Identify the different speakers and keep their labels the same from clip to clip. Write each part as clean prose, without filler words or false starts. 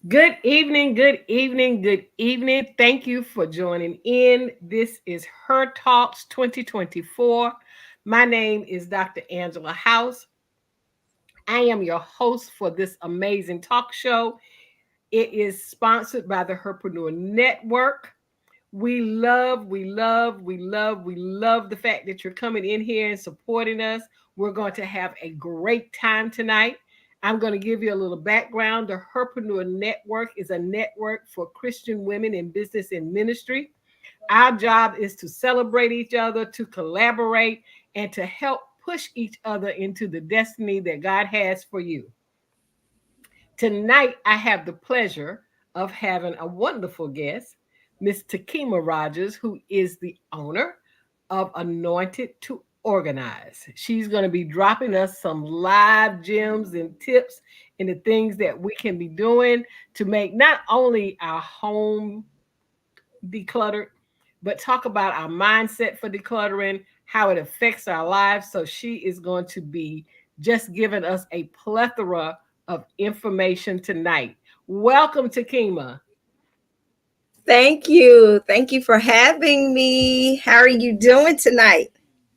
Speaker 1: Good evening, good evening, good evening. Thank you for joining in. This is Her Talks 2024. My name is Dr. Angela House. I am your host for this amazing talk show. It is sponsored by the Herpreneur Network. We love the fact that you're coming in here and supporting us. We're going to have a great time tonight. I'm going to give you a little background. The Herpreneur Network is a network for Christian women in business and ministry. Our job is to celebrate each other, to collaborate, and to help push each other into the destiny that God has for you. Tonight, I have the pleasure of having a wonderful guest, Miss Ta-Kema Rodgers, who is the owner of Anointed to Organize. She's going to be dropping us some live gems and tips and the things that we can be doing to make not only our home decluttered, but talk about our mindset for decluttering, how it affects our lives. So she is going to be just giving us a plethora of information tonight. Welcome to Kima.
Speaker 2: Thank you. Thank you for having me. How are you doing tonight?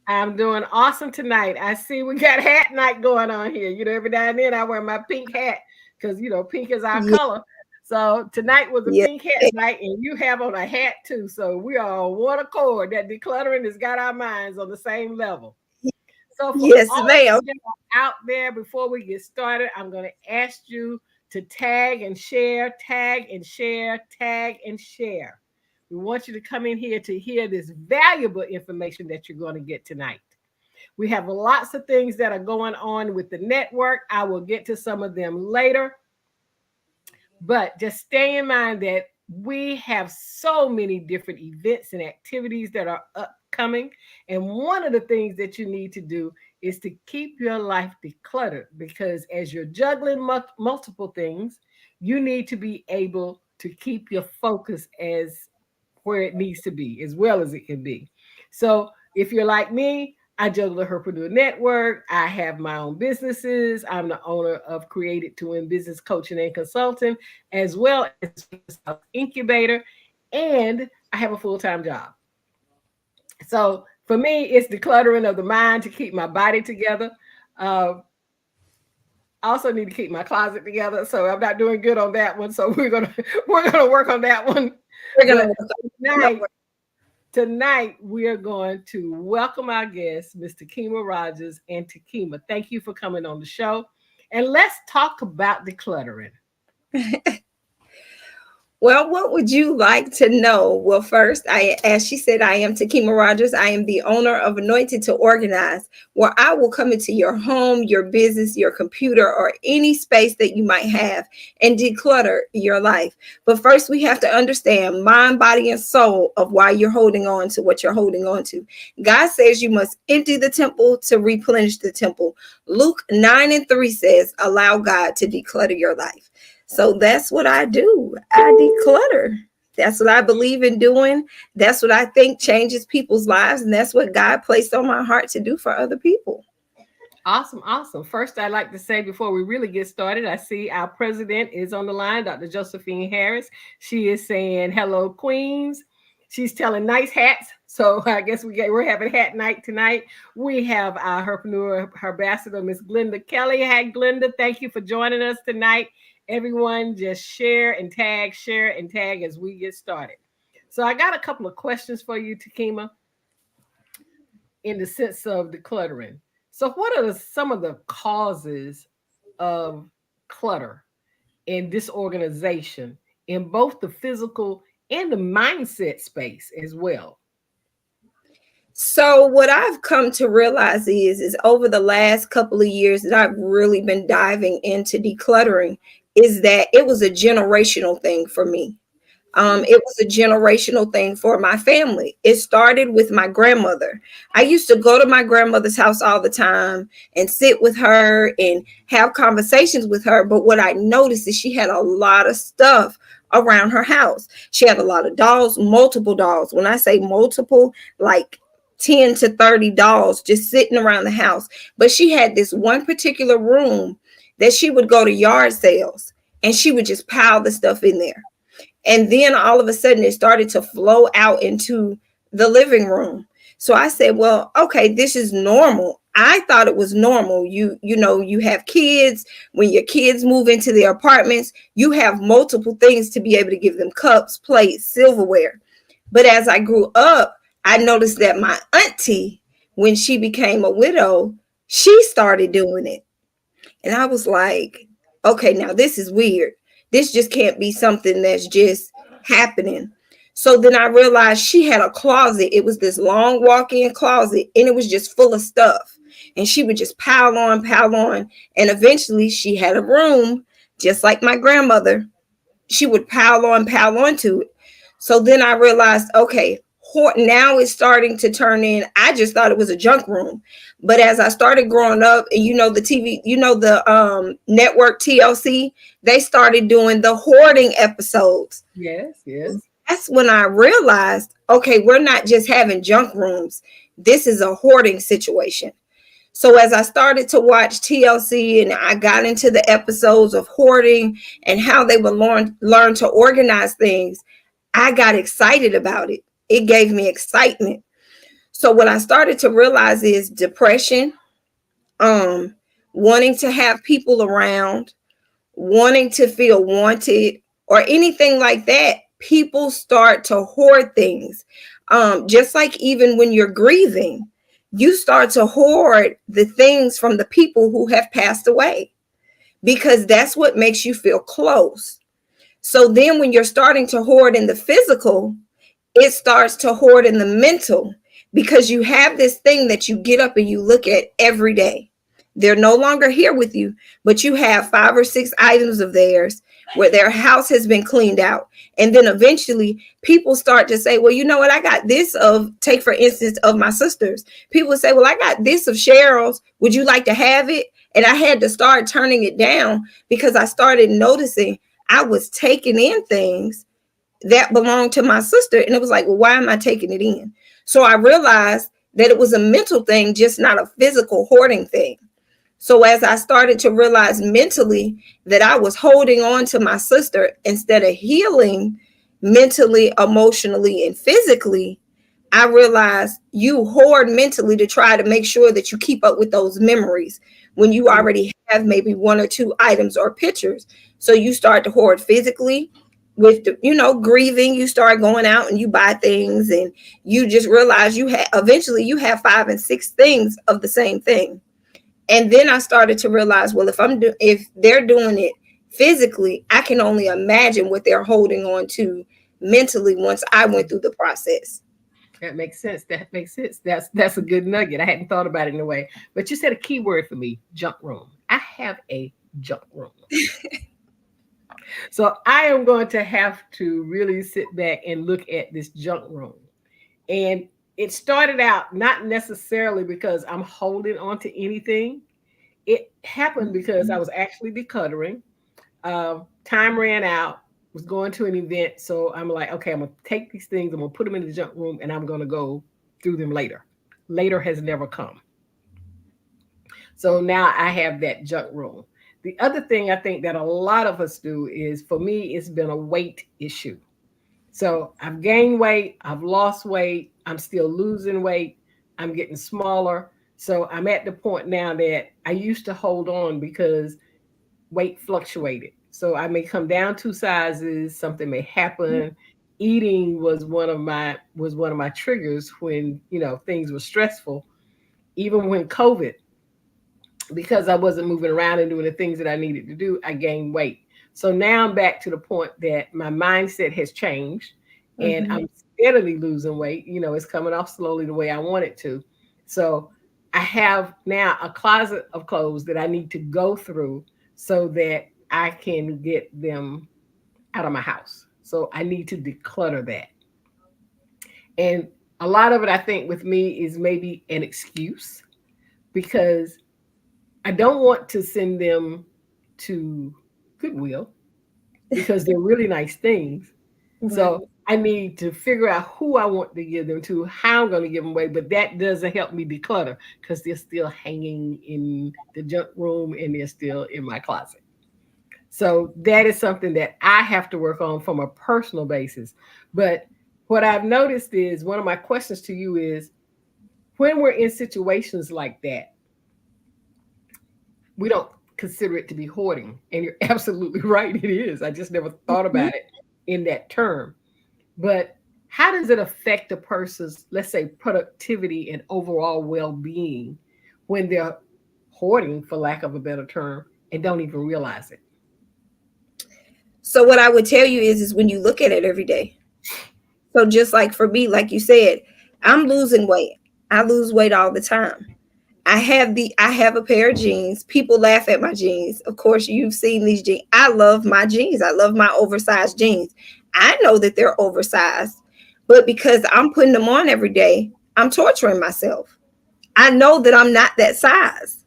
Speaker 1: I'm doing awesome tonight. I see we got hat night going on here. Every now and then I wear my pink hat because pink is our
Speaker 2: Yeah,
Speaker 1: color. So tonight was a
Speaker 2: yeah,
Speaker 1: pink hat night, and you have on a hat too. So we are on one accord. That decluttering has got our minds on the same level. So for
Speaker 2: yes,
Speaker 1: all of
Speaker 2: ma'am.
Speaker 1: you that are out there, before we get started, I'm going to ask you to tag and share, tag and share, tag and share. We want you to come in here to hear this valuable information that you're going to get tonight. We have lots of things that are going on with the network. I will get to some of them later. But just stay in mind that we have so many different events and activities that are upcoming. And one of the things that you need to do is to keep your life decluttered, because as you're juggling multiple things, you need to be able to keep your focus as where it needs to be, as well as it can be. So if you're like me, I juggle the Herpreneur Network. I have my own businesses. I'm the owner of Created to Win Business Coaching and Consulting, as well as Incubator, and I have a full-time job. So for me, it's decluttering of the mind to keep my body together. Uh, I also need to keep my closet together, so I'm not doing good on that one. So we're gonna work on that one.
Speaker 2: We're gonna
Speaker 1: But
Speaker 2: work on
Speaker 1: tonight,
Speaker 2: it.
Speaker 1: Tonight, we are going to welcome our guest, Mr. Kema Rodgers and Ta-Kema. Thank you for coming on the show. And let's talk about decluttering.
Speaker 2: Well, what would you like to know? Well, first, as she said, I am Ta-Kema Rodgers. I am the owner of Anointed to Organize, where I will come into your home, your business, your computer, or any space that you might have and declutter your life. But first, we have to understand mind, body, and soul of why you're holding on to what you're holding on to. God says you must empty the temple to replenish the temple. Luke 9:3 says, allow God to declutter your life. So that's what I do. I declutter. That's what I believe in doing. That's what I think changes people's lives. And that's what God placed on my heart to do for other people.
Speaker 1: Awesome, awesome. First, I'd like to say before we really get started, I see our president is on the line, Dr. Josephine Harris. She is saying, hello, Queens. She's telling nice hats. So I guess we're having hat night tonight. We have our herpreneur ambassador, Miss Glenda Kelly. Hi, Glenda. Thank you for joining us tonight. Everyone just share and tag as we get started. So I got a couple of questions for you, Ta-Kema, in the sense of decluttering. So, what are some of the causes of clutter and disorganization in both the physical and the mindset space as well?
Speaker 2: So what I've come to realize is over the last couple of years that I've really been diving into decluttering is that it was a generational thing for me. It was a generational thing for my family. It started with my grandmother. I used to go to my grandmother's house all the time and sit with her and have conversations with her. But what I noticed is she had a lot of stuff around her house. She had a lot of dolls, multiple dolls. When I say multiple, like 10 to 30 dolls just sitting around the house. But she had this one particular room that she would go to yard sales and she would just pile the stuff in there. And then all of a sudden it started to flow out into the living room. So I said, well, okay, this is normal. I thought it was normal. You know, you have kids. When your kids move into their apartments, you have multiple things to be able to give them: cups, plates, silverware. But as I grew up, I noticed that my auntie, when she became a widow, she started doing it. And I was like, okay, now this is weird. This just can't be something that's just happening. So then I realized she had a closet. It was this long walk-in closet, and it was just full of stuff. And she would just pile on, pile on. And eventually she had a room, just like my grandmother. She would pile on to it. So then I realized, okay, now it's starting to turn in. I just thought it was a junk room. But as I started growing up, and you know, the TV, you know, the network TLC, they started doing the hoarding episodes.
Speaker 1: Yes, yes.
Speaker 2: That's when I realized, okay, we're not just having junk rooms. This is a hoarding situation. So as I started to watch TLC and I got into the episodes of hoarding and how they would learn to organize things, I got excited about it. It gave me excitement. So what I started to realize is depression, um, wanting to have people around, wanting to feel wanted, or anything like that. People start to hoard things. Just like even when you're grieving, you start to hoard the things from the people who have passed away because that's what makes you feel close. So then when you're starting to hoard in the physical, it starts to hoard in the mental because you have this thing that you get up and you look at every day. They're no longer here with you, but you have 5 or 6 items of theirs where their house has been cleaned out. And then eventually people start to say, well, you know what? I got this of, take for instance, of my sisters. People say, well, I got this of Cheryl's. Would you like to have it? And I had to start turning it down because I started noticing I was taking in things that belonged to my sister. And it was like, well, why am I taking it in? So I realized that it was a mental thing, just not a physical hoarding thing. So as I started to realize mentally that I was holding on to my sister instead of healing mentally, emotionally, and physically, I realized you hoard mentally to try to make sure that you keep up with those memories when you already have maybe 1 or 2 items or pictures. So you start to hoard physically with the, you know, grieving. You start going out and you buy things and you just realize you have, eventually you have 5 and 6 things of the same thing. And then I started to realize, well, if they're doing it physically, I can only imagine what they're holding on to mentally once I went through the process.
Speaker 1: That makes sense. That makes sense. That's a good nugget. I hadn't thought about it in a way. But you said a key word for me, junk room. I have a junk room. So I am going to have to really sit back and look at this junk room. And it started out not necessarily because I'm holding on to anything. It happened because I was actually decluttering. Time ran out, was going to an event. So I'm like, okay, I'm going to take these things, I'm going to put them in the junk room, and I'm going to go through them later. Later has never come. So now I have that junk room. The other thing I think that a lot of us do is, for me, it's been a weight issue. So I've gained weight, I've lost weight, I'm still losing weight, I'm getting smaller. So I'm at the point now that I used to hold on because weight fluctuated. So I may come down 2 sizes, something may happen. Eating was one of my triggers when, things were stressful. Even when COVID, because I wasn't moving around and doing the things that I needed to do, I gained weight. So now I'm back to the point that my mindset has changed and
Speaker 2: Mhm.
Speaker 1: I'm steadily losing weight. It's coming off slowly the way I want it to. So I have now a closet of clothes that I need to go through so that I can get them out of my house. So I need to declutter that. And a lot of it, I think, with me is maybe an excuse because I don't want to send them to Goodwill because they're really nice things.
Speaker 2: Right.
Speaker 1: So I need to figure out who I want to give them to, how I'm going to give them away. But that doesn't help me declutter because they're still hanging in the junk room and they're still in my closet. So that is something that I have to work on from a personal basis. But what I've noticed is one of my questions to you is when we're in situations like that, we don't consider it to be hoarding. And you're absolutely right, it is. I just never thought
Speaker 2: Mhm.
Speaker 1: about it in that term. But how does it affect a person's, let's say, productivity and overall well being when they're hoarding, for lack of a better term, and don't even realize it?
Speaker 2: So what I would tell you is when you look at it every day. So just like for me, like you said, I'm losing weight. I lose weight all the time. I have a pair of jeans. People laugh at my jeans. Of course, you've seen these jeans. I love my jeans. I love my oversized jeans. I know that they're oversized, but because I'm putting them on every day, I'm torturing myself. I know that I'm not that size.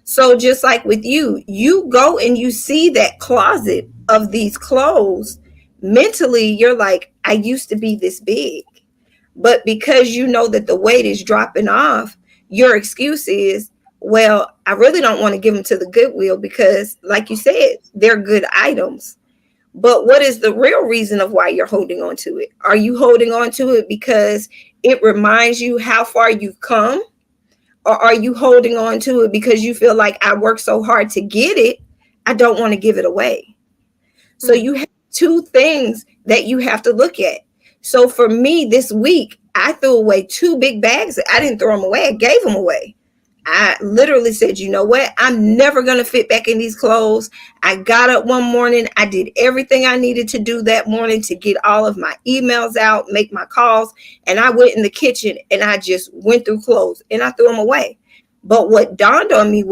Speaker 2: So just like with you, you go and you see that closet of these clothes. Mentally, you're like, I used to be this big. But because you know that the weight is dropping off, your excuse is, well, I really don't want to give them to the Goodwill because, like you said, they're good items. But what is the real reason of why you're holding on to it? Are you holding on to it because it reminds you how far you've come? Or are you holding on to it because you feel like I worked so hard to get it, I don't want to give it away? So
Speaker 1: Hmm.
Speaker 2: you have two things that you have to look at. So for me this week, I threw away two big bags. I didn't throw them away, I gave them away. I literally said, you know what? I'm never going to fit back in these clothes. I got up one morning. I did everything I needed to do that morning to get all of my emails out, make my calls. And I went in the kitchen and I just went through clothes and I threw them away. But what dawned on me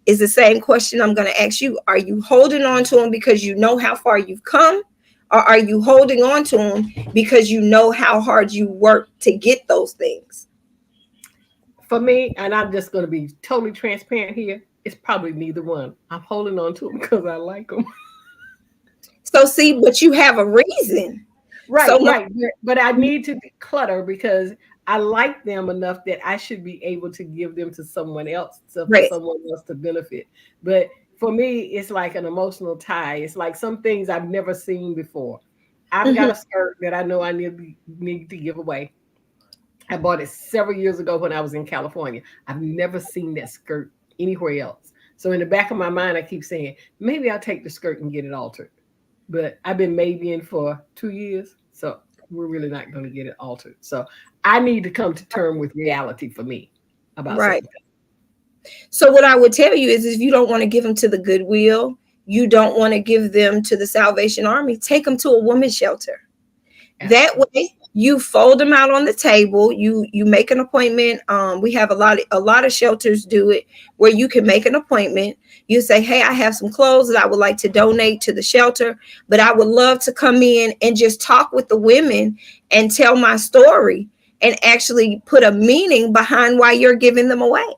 Speaker 2: is the same question I'm going to ask you. Are you holding on to them because you know how far you've come? Or are you holding on to them because you know how hard you worked to get those things?
Speaker 1: For me, and I'm just going to be totally transparent here, it's probably neither one. I'm holding on to them because I like them.
Speaker 2: So see, but you have a reason. So
Speaker 1: Right, right. But I need to declutter because I like them enough that I should be able to give them to someone else, so for
Speaker 2: right.
Speaker 1: someone else to benefit. But for me, it's like an emotional tie. It's like some things I've never seen before. I've got
Speaker 2: Mhm.
Speaker 1: a skirt that I know I need to give away. I bought it several years ago when I was in California. I've never seen that skirt anywhere else. So in the back of my mind, I keep saying, maybe I'll take the skirt and get it altered. But I've been maybe for 2 years. So we're really not going to get it altered. So I need to come to term with reality for me about
Speaker 2: Right.
Speaker 1: certain things.
Speaker 2: So what I would tell you is if you don't want to give them to the Goodwill, you don't want to give them to the Salvation Army, take them to a women's shelter. That
Speaker 1: Absolutely.
Speaker 2: way you fold them out on the table. You make an appointment. We have a lot of shelters do it where you can make an appointment. You say, hey, I have some clothes that I would like to donate to the shelter, but I would love to come in and just talk with the women and tell my story and actually put a meaning behind why you're giving them away.
Speaker 1: I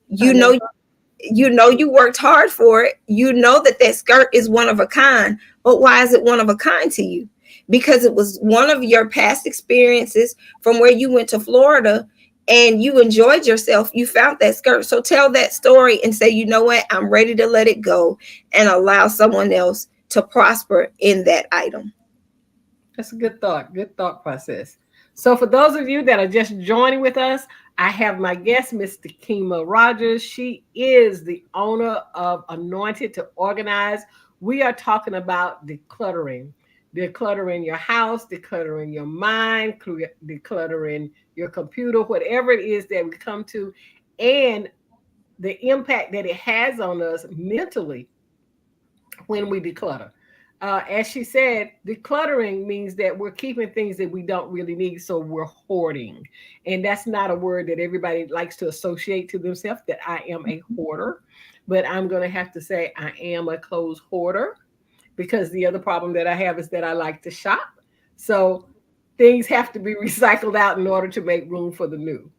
Speaker 2: You
Speaker 1: never
Speaker 2: know,
Speaker 1: thought.
Speaker 2: you worked hard for it. You know that that skirt is one of a kind, but why is it one of a kind to you? Because it was one of your past experiences from where you went to Florida and you enjoyed yourself. You found that skirt. So tell that story and say, you know what, I'm ready to let it go and allow someone else to prosper in that item.
Speaker 1: That's a good thought. Good thought process. So, for those of you that are just joining with us, I have my guest, Miss Ta-Kema Rodgers. She is the owner of Anointed to Organize. We are talking about decluttering your house, decluttering your mind, decluttering your computer, whatever it is that we come to, and the impact that it has on us mentally when we declutter. As she said, decluttering means that we're keeping things that we don't really need, so we're hoarding. And that's not a word that everybody likes to associate to themselves, that I am a hoarder. But I'm going to have to say I am a clothes hoarder because the other problem that I have is that I like to shop. So things have to be recycled out in order to make room for the new.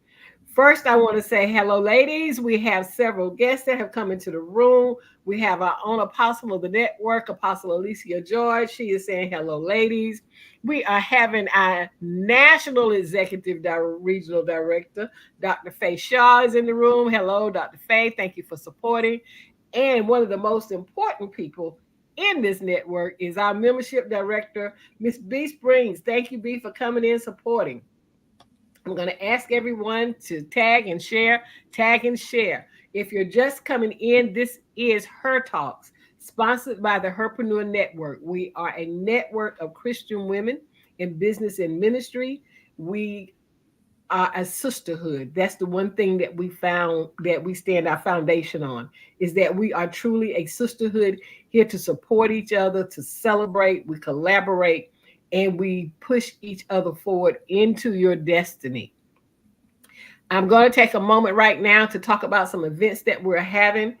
Speaker 1: First, I want to say hello, ladies. We have several guests that have come into the room. We have our own apostle of the network, Apostle Alicia George. She is saying hello, ladies. We are having our national executive regional director, Dr. Faye Shaw, is in the room. Hello, Dr. Faye. Thank you for supporting. And one of the most important people in this network is our membership director, Miss B Springs. Thank you, B, for coming in supporting. I'm going to ask everyone to tag and share, tag and share. If you're just coming in, this is Her Talks, sponsored by the Herpreneur Network. We are a network of Christian women in business and ministry. We are a sisterhood. That's the one thing that we found that we stand our foundation on, is that we are truly a sisterhood here to support each other, to celebrate, we collaborate, and we push each other forward into your destiny. I'm going to take a moment right now to talk about some events that we're having.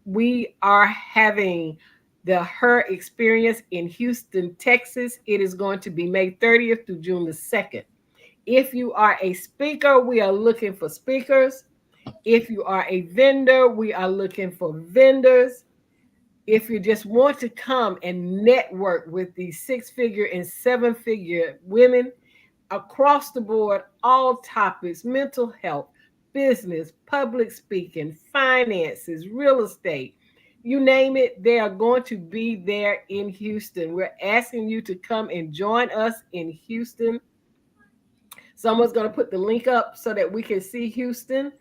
Speaker 1: We are having the Her Experience in Houston, Texas. It is going to be May 30th through June the 2nd. If you are a speaker, we are looking for speakers. If you are a vendor, we are looking for vendors. If you just want to come and network with these 6-figure and 7-figure women across the board, all topics, mental health, business, public speaking, finances, real estate, you name it, they are going to be there in Houston. We're asking you to come and join us in Houston. Someone's going to put the link up so that we can see Houston.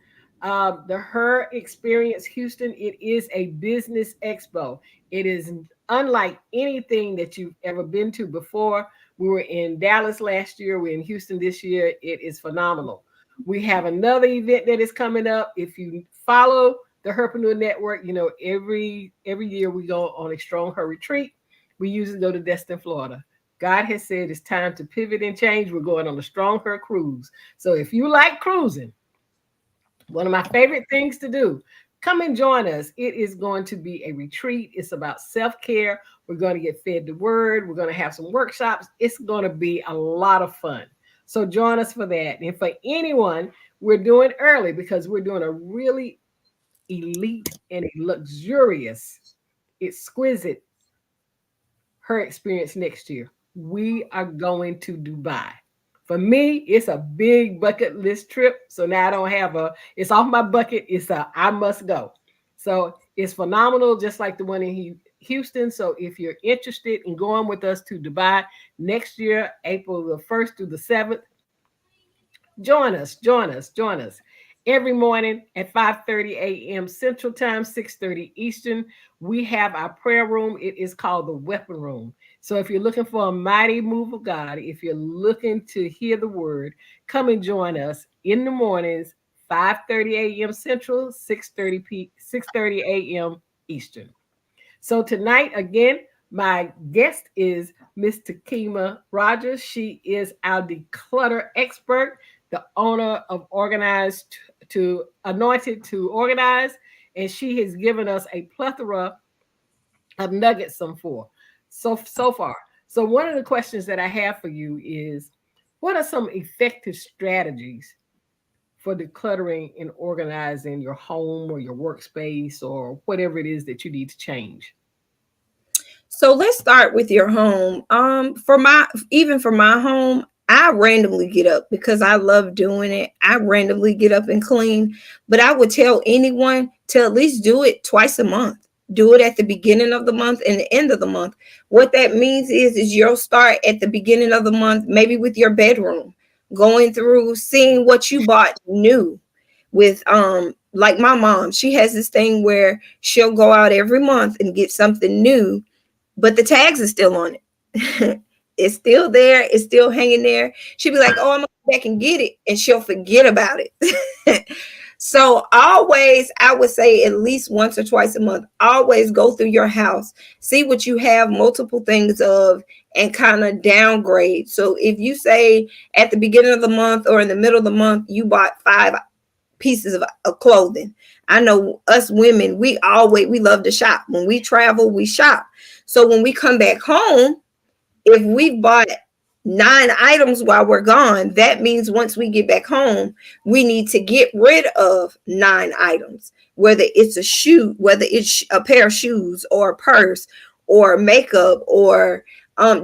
Speaker 1: The Her Experience Houston, it is a business expo. It is unlike anything that you've ever been to before. We were in Dallas last year. We're in Houston this year. It is phenomenal. We have another event that is coming up. If you follow the Herpreneur Network, you know, every year we go on a Strong Her retreat. We usually go to Destin, Florida. God has said it's time to pivot and change. We're going on a Strong Her cruise. So if you like cruising, one of my favorite things to do, come and join us. It is going to be a retreat. It's about self-care. We're going to get fed the word. We're going to have some workshops. It's going to be a lot of fun. So join us for that. And for anyone, we're doing early because we're doing a really elite and a luxurious, exquisite Her Experience next year. We are going to Dubai. For me, it's a big bucket list trip. So now I don't have it's off my bucket. It's I must go. So it's phenomenal, just like the one in Houston. So if you're interested in going with us to Dubai next year, April the 1st through the 7th, join us, join us, join us. Every morning at 5:30 a.m. Central Time, 6:30 Eastern, we have our prayer room. It is called the Weapon Room. So if you're looking for a mighty move of God, if you're looking to hear the word, come and join us in the mornings, 5:30 a.m. Central, 6:30 a.m. Eastern. So tonight, again, my guest is Miss Ta-Kema Rodgers. She is our declutter expert, the owner of Organized to Anointed to Organize, and she has given us a plethora of nuggets so far. So one of the questions that I have for you is, what are some effective strategies for decluttering and organizing your home or your workspace or whatever it is that you need to change?
Speaker 2: So let's start with your home. For my home, I randomly get up because I love doing it. I randomly get up and clean, but I would tell anyone to at least do it twice a month. Do it at the beginning of the month and the end of the month. What that means is you'll start at the beginning of the month, maybe with your bedroom, going through seeing what you bought new with like my mom, she has this thing where she'll go out every month and get something new, but the tags are still on it. It's still there. It's still hanging there. She'll be like, oh, I'm going to go back and get it. And she'll forget about it. So always, I would say at least once or twice a month, always go through your house, see what you have multiple things of, and kind of downgrade. So if you say at the beginning of the month or in the middle of the month, you bought 5 pieces of clothing. I know us women, we love to shop. When we travel, we shop. So when we come back home, if we bought 9 items while we're gone, that means once we get back home, we need to get rid of 9 items, whether it's a shoe, whether it's a pair of shoes or a purse or makeup or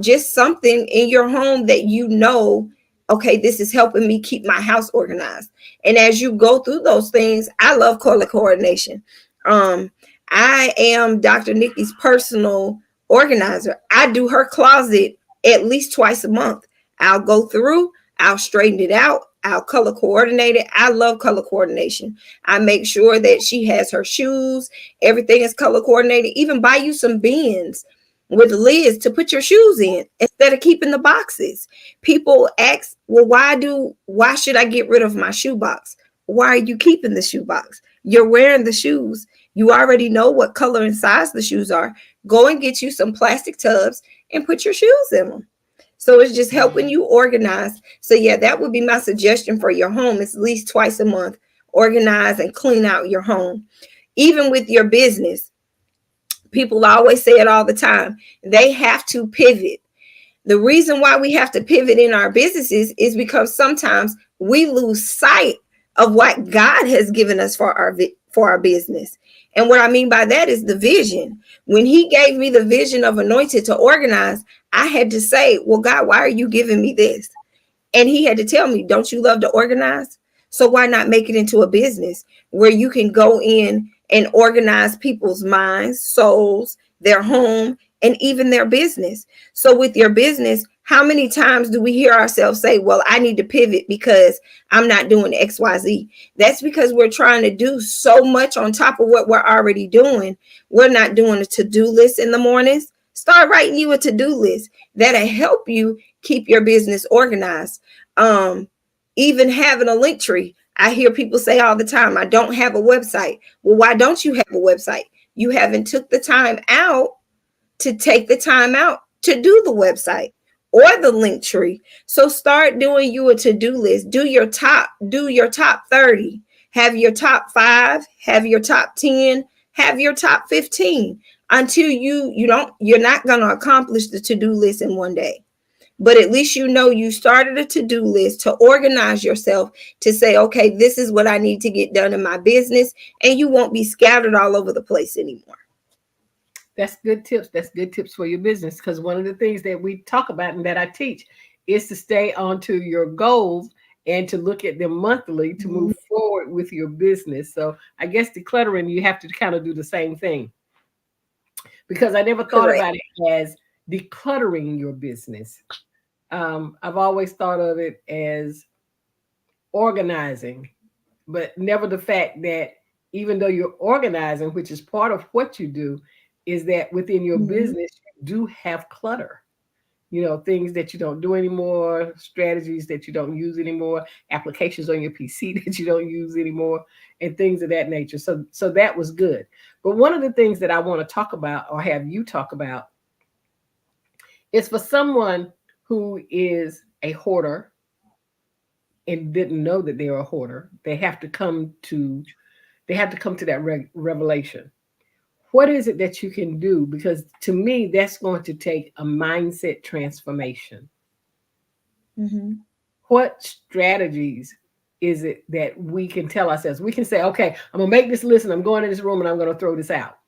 Speaker 2: just something in your home that you know, okay, this is helping me keep my house organized. And as you go through those things, I love color coordination. I am Dr. Nikki's personal organizer. I do her closet at least twice a month. I'll go through, I'll straighten it out, I'll color coordinate it. I love color coordination. I make sure that she has her shoes, everything is color coordinated, even buy you some bins with lids to put your shoes in instead of keeping the boxes. People ask, well, why should I get rid of my shoe box? Why are you keeping the shoe box? You're wearing the shoes. You already know what color and size the shoes are. Go and get you some plastic tubs and put your shoes in them. So it's just helping you organize. So yeah, that would be my suggestion for your home. It's at least twice a month. Organize and clean out your home. Even with your business, people always say it all the time. They have to pivot. The reason why we have to pivot in our businesses is because sometimes we lose sight of what God has given us for our business. And what I mean by that is the vision. When he gave me the vision of Anointed to Organize, I had to say, well, God, why are you giving me this? And he had to tell me, don't you love to organize? So why not make it into a business where you can go in and organize people's minds, souls, their home, and even their business? So with your business, how many times do we hear ourselves say, well, I need to pivot because I'm not doing XYZ? That's because we're trying to do so much on top of what we're already doing. We're not doing a to-do list in the mornings. Start writing you a to-do list that'll help you keep your business organized. Even having a link tree. I hear people say all the time, I don't have a website. Well, why don't you have a website? You haven't took the time out to take the time out to do the website or the link tree. So start doing you a to-do list. Do your top 30. Have your top 5, have your top 10, have your top 15 until you're not going to accomplish the to-do list in one day. But at least you started a to-do list to organize yourself to say, okay, this is what I need to get done in my business, and you won't be scattered all over the place anymore.
Speaker 1: That's good tips. That's good tips for your business, because one of the things that we talk about and that I teach is to stay onto your goals and to look at them monthly to move forward with your business. So I guess decluttering, you have to kind of do the same thing, because I never thought
Speaker 2: Correct.
Speaker 1: about it as decluttering your business. I've always thought of it as organizing, but never the fact that even though you're organizing, which is part of what you do, is that within your
Speaker 2: Mhm.
Speaker 1: business, you do have clutter. Things that you don't do anymore, strategies that you don't use anymore, applications on your PC that you don't use anymore, and things of that nature. So that was good. But one of the things that I want to talk about, or have you talk about, is for someone who is a hoarder and didn't know that they're a hoarder. They have to come to that revelation. What is it that you can do? Because to me, that's going to take a mindset transformation.
Speaker 2: Mhm.
Speaker 1: What strategies is it that we can tell ourselves? We can say, okay, I'm going to make this list and I'm going in this room and I'm going to throw this out.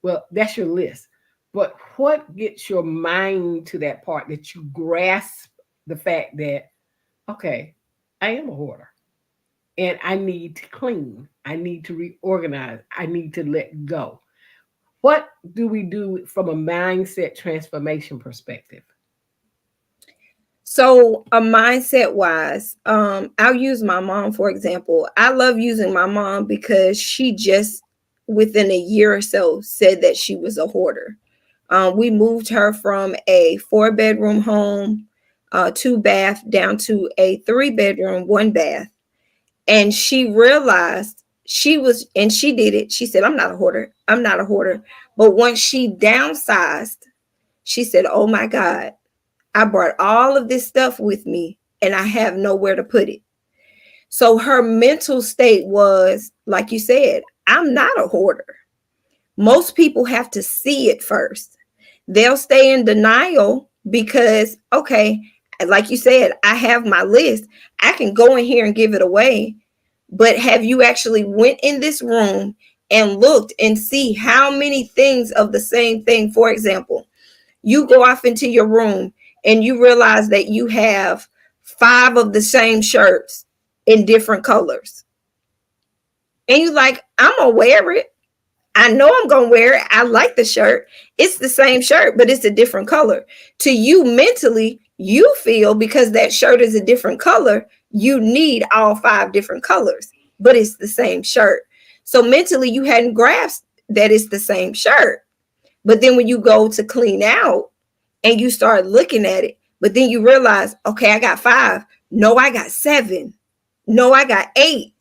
Speaker 1: Well, that's your list. But what gets your mind to that part that you grasp the fact that, okay, I am a hoarder and I need to clean. I need to reorganize. I need to let go. What do we do from a mindset transformation perspective?
Speaker 2: So, a mindset wise, I'll use my mom for example. I love using my mom because she just within a year or so said that she was a hoarder. We moved her from a 4-bedroom home, 2 bath, down to a 3-bedroom, 1 bath. And she realized and she did it. She said, I'm not a hoarder. I'm not a hoarder. But once she downsized, she said, oh my God, I brought all of this stuff with me and I have nowhere to put it. So her mental state was, like you said, I'm not a hoarder. Most people have to see it first. They'll stay in denial because, okay, like you said, I have my list. I can go in here and give it away. But have you actually went in this room and looked and see how many things of the same thing? For example, you go off into your room and you realize that you have 5 of the same shirts in different colors. And you're like, I'm gonna wear it. I know I'm going to wear it. I like the shirt. It's the same shirt, but it's a different color. To you mentally, you feel because that shirt is a different color, you need all five different colors, but it's the same shirt. So mentally, you hadn't grasped that it's the same shirt. But then when you go to clean out and you start looking at it, but then you realize, okay, I got five. No, I got seven. No, I got eight.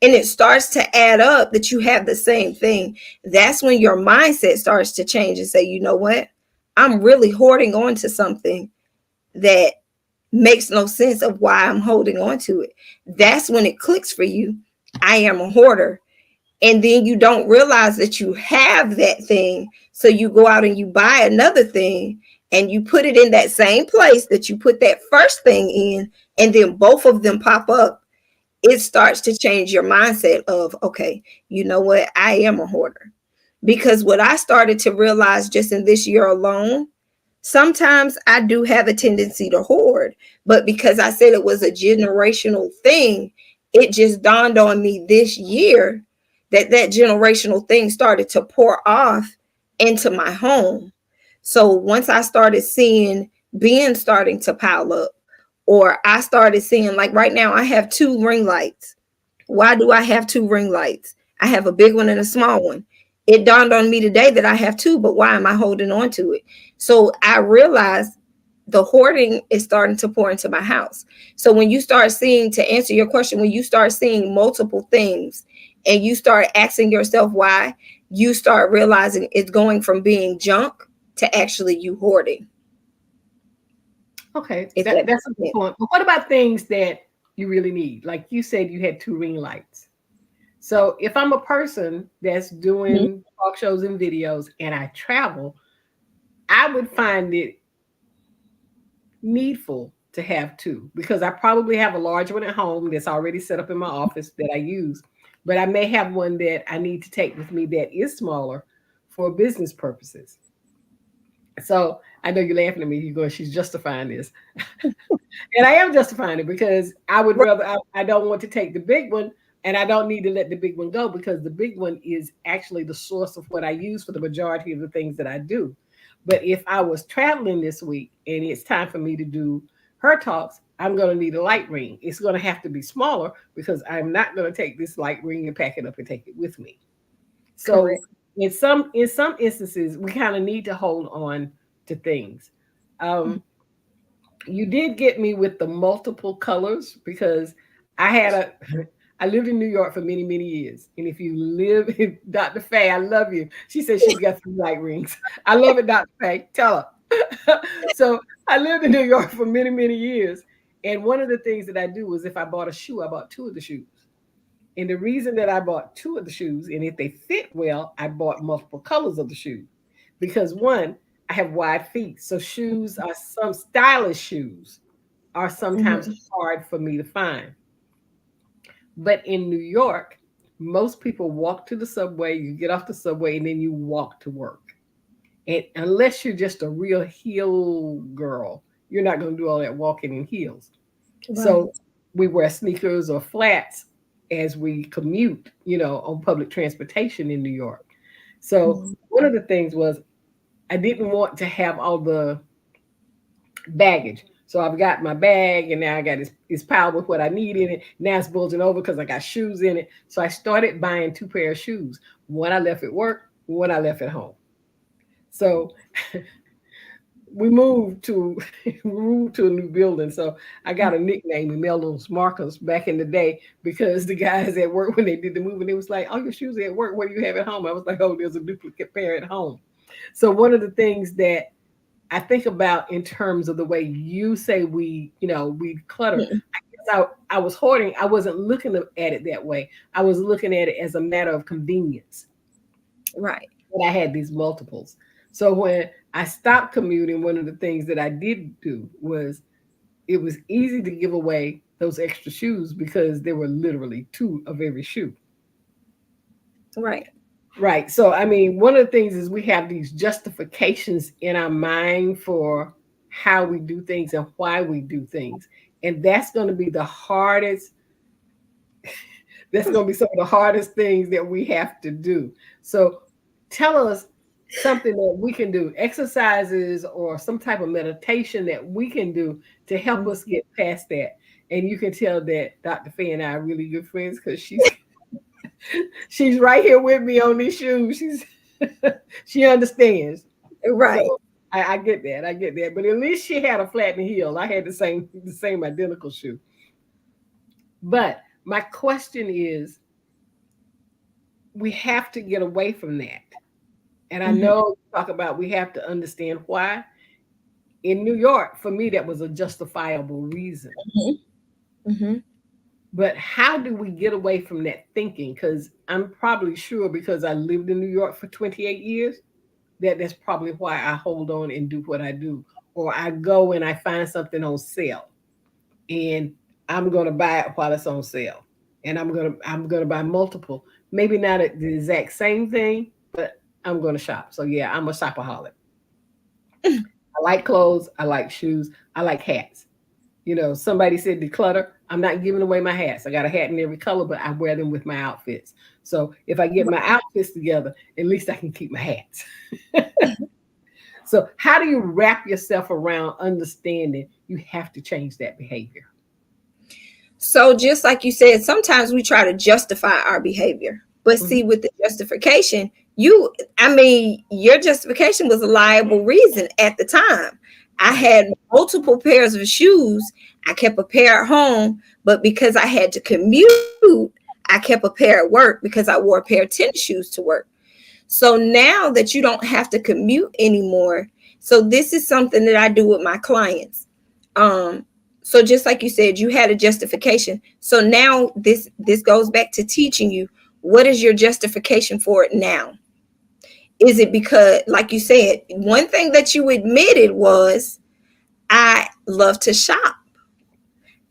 Speaker 2: And it starts to add up that you have the same thing. That's when your mindset starts to change and say, you know what? I'm really hoarding on to something that makes no sense of why I'm holding on to it. That's when it clicks for you. I am a hoarder. And then you don't realize that you have that thing. So you go out and you buy another thing and you put it in that same place that you put that first thing in, and then both of them pop up. It starts to change your mindset of, okay, you know what? I am a hoarder. Because what I started to realize just in this year alone, sometimes I do have a tendency to hoard, but because I said it was a generational thing, it just dawned on me this year that that generational thing started to pour off into my home. So once I started seeing bins starting to pile up, or I started seeing, like right now, I have two ring lights. Why do I have two ring lights? I have a big one and a small one. It dawned on me today that I have two, but why am I holding on to it? So I realized the hoarding is starting to pour into my house. So when you start seeing, to answer your question, when you start seeing multiple things and you start asking yourself why, you start realizing it's going from being junk to actually you hoarding.
Speaker 1: Okay,
Speaker 2: If that
Speaker 1: that's a
Speaker 2: makes
Speaker 1: good
Speaker 2: sense.
Speaker 1: point. But what about things that you really need? Like you said, you had two ring lights. So if I'm a person that's
Speaker 2: Mhm.
Speaker 1: doing talk shows and videos and I travel, I would find it needful to have two because I probably have a large one at home that's already set up in my office that I use, but I may have one that I need to take with me that is smaller for business purposes. So I know you're laughing at me. You're going, she's justifying this. And I am justifying it because I would
Speaker 2: Right.
Speaker 1: rather, I don't want to take the big one and I don't need to let the big one go because the big one is actually the source of what I use for the majority of the things that I do. But if I was traveling this week and it's time for me to do her talks, I'm going to need a light ring. It's going to have to be smaller because I'm not going to take this light ring and pack it up and take it with me. So
Speaker 2: Correct.
Speaker 1: in some instances, we kind of need to hold on to things. Um, you did get me with the multiple colors because I had a I lived in New York for many, many years. And if you live in Dr. Faye, I love you. She said she's got three light rings. I love it, Dr. Faye. Tell her. So I lived in New York for many, many years. And one of the things that I do was if I bought a shoe, I bought two of the shoes. And the reason that I bought two of the shoes, and if they fit well, I bought multiple colors of the shoes. Because one, I have wide feet. So shoes are some stylish shoes are sometimes
Speaker 2: Mhm.
Speaker 1: hard for me to find. But in New York, most people walk to the subway, you get off the subway, and then you walk to work. And unless you're just a real heel girl, you're not going to do all that walking in heels.
Speaker 2: Right.
Speaker 1: So we wear sneakers or flats as we commute, on public transportation in New York. So
Speaker 2: Mhm.
Speaker 1: one of the things was I didn't want to have all the baggage. So I've got my bag and now I got it's piled with what I need in it. Now it's bulging over because I got shoes in it. So I started buying two pair of shoes. One I left at work, one I left at home. So we moved to we moved to a new building. So I got a nickname, Melons Marcus, back in the day because the guys at work when they did the moving, it was like, "Oh, your shoes are at work. What do you have at home?" I was like, "Oh, there's a duplicate pair at home." So one of the things that I think about in terms of the way you say we clutter.
Speaker 2: Mhm.
Speaker 1: I was hoarding. I wasn't looking at it that way. I was looking at it as a matter of convenience.
Speaker 2: Right.
Speaker 1: But I had these multiples. So when I stopped commuting, one of the things that I did do was it was easy to give away those extra shoes because there were literally two of every shoe.
Speaker 2: Right.
Speaker 1: Right. So, I mean, one of the things is we have these justifications in our mind for how we do things and why we do things. And that's going to be the hardest, that's going to be some of the hardest things that we have to do. So, tell us something that we can do, exercises or some type of meditation that we can do to help us get past that. And you can tell that Dr. Faye and I are really good friends because she's right here with me on these shoes. She understands.
Speaker 2: Right.
Speaker 1: So I get that. I get that. But at least she had a flattened heel. I had the same identical shoe. But my question is, we have to get away from that. And I
Speaker 2: Mhm.
Speaker 1: know you talk about we have to understand why. In New York, for me, that was a justifiable reason.
Speaker 2: Mhm. Mhm.
Speaker 1: But how do we get away from that thinking? Because I'm probably sure because I lived in New York for 28 years, that's probably why I hold on and do what I do. Or I go and I find something on sale and I'm gonna buy it while it's on sale. And I'm gonna buy multiple. Maybe not the exact same thing, but I'm gonna shop. So yeah, I'm a shopaholic. I like clothes, I like shoes, I like hats. Somebody said declutter. I'm not giving away my hats. I got a hat in every color, but I wear them with my outfits. So if I get my outfits together, at least I can keep my hats. So how do you wrap yourself around understanding you have to change that behavior?
Speaker 2: So just like you said, sometimes we try to justify our behavior. But
Speaker 1: Mhm.
Speaker 2: see, with the justification, I mean, your justification was a liable reason at the time. I
Speaker 1: Right.
Speaker 2: had multiple pairs of shoes. I kept a pair at home, but because I had to commute, I kept a pair at work because I wore a pair of tennis shoes to work. So now that you don't have to commute anymore, so this is something that I do with my clients. Um, so just like you said, you had a justification. So now this goes back to teaching you what is your justification for it now? Is it because, like you said, one thing that you admitted was I love to shop.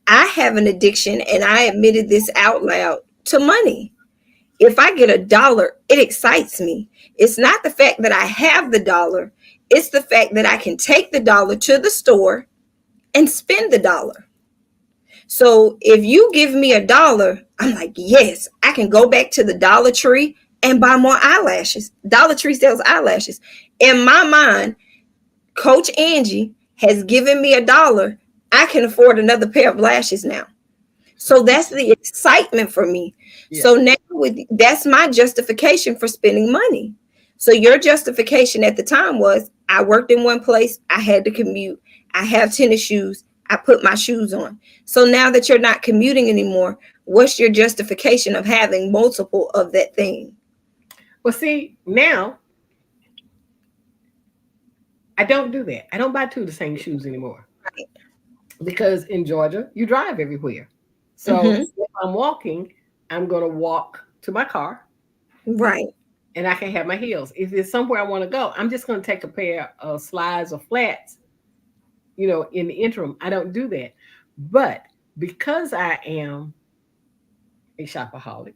Speaker 2: I have an addiction, and I admitted this out loud to money. If I get $1, it excites me. It's not the fact that I have the dollar, it's the fact that I can take the dollar to the store and spend the dollar. So if you give me $1, I'm like, yes, I can go back to the Dollar Tree and buy more eyelashes. Dollar Tree sells eyelashes. In my mind, Coach Angie has given me $1. I can afford another pair of lashes now. So that's the excitement for me.
Speaker 1: Yeah.
Speaker 2: So now that's my justification for spending money. So your justification at the time was I worked in one place, I had to commute, I have tennis shoes, I put my shoes on. So now that you're not commuting anymore, what's your justification of having multiple of that thing?
Speaker 1: Well, see, now I don't do that. I don't buy two of the same shoes anymore because in Georgia, you drive everywhere. So
Speaker 2: Mm-hmm.
Speaker 1: if I'm walking, I'm going to walk to my car
Speaker 2: Right.
Speaker 1: and I can have my heels. If it's somewhere I want to go, I'm just going to take a pair of slides or flats, in the interim. I don't do that. But because I am a shopaholic,